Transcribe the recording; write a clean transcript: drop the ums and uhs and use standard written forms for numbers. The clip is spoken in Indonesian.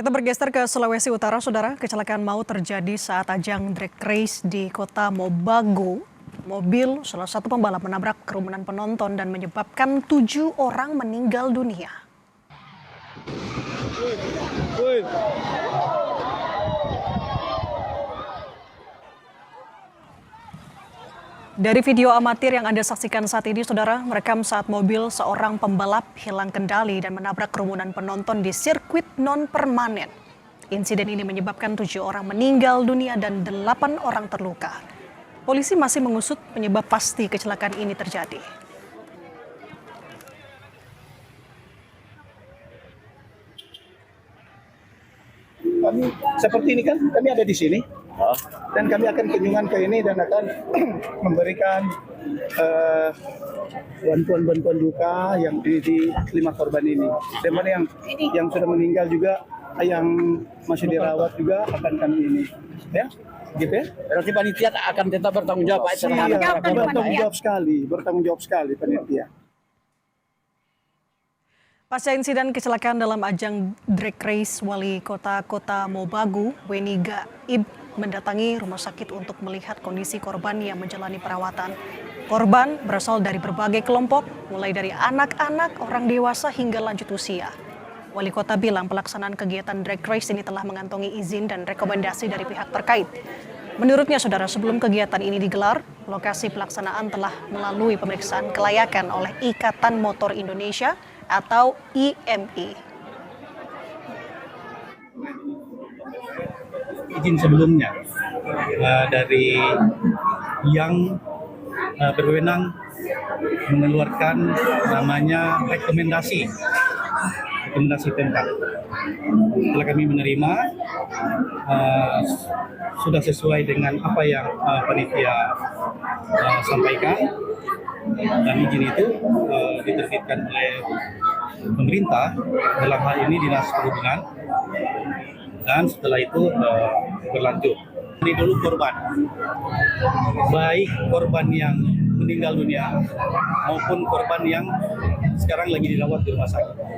Kita bergeser ke Sulawesi Utara, Saudara. Kecelakaan maut terjadi saat ajang drag race di kota Mobagu. Mobil salah satu pembalap menabrak kerumunan penonton dan menyebabkan 7 orang meninggal dunia. Dari video amatir yang Anda saksikan saat ini, Saudara, merekam saat mobil seorang pembalap hilang kendali dan menabrak kerumunan penonton di sirkuit non-permanen. Insiden ini menyebabkan 7 orang meninggal dunia dan 8 orang terluka. Polisi masih mengusut penyebab pasti kecelakaan ini terjadi. Kami seperti ini kan, kami ada di sini dan kami akan kunjungan ke ini dan akan memberikan bantuan duka yang di 5 korban ini. Dan mana yang sudah meninggal juga, yang masih dirawat juga akan kami ini, ya, gitu ya. Berarti panitia akan tetap bertanggung jawab, Pak, terhadap bertanggung jawab sekali panitia. Pasca insiden kecelakaan dalam ajang drag race, Wali Kota Mobagu, Weni Gaib, mendatangi rumah sakit untuk melihat kondisi korban yang menjalani perawatan. Korban berasal dari berbagai kelompok, mulai dari anak-anak, orang dewasa hingga lanjut usia. Wali Kota bilang pelaksanaan kegiatan drag race ini telah mengantongi izin dan rekomendasi dari pihak terkait. Menurutnya, Saudara, sebelum kegiatan ini digelar, lokasi pelaksanaan telah melalui pemeriksaan kelayakan oleh Ikatan Motor Indonesia atau IMI. Izin sebelumnya dari yang berwenang mengeluarkan namanya rekomendasi tempat. Setelah kami menerima, sudah sesuai dengan apa yang panitia sampaikan, dan izin itu diterbitkan oleh pemerintah, dalam hal ini Dinas Perhubungan, dan setelah itu berlanjut. Dari dulu korban, baik korban yang meninggal dunia maupun korban yang sekarang lagi dirawat di rumah sakit.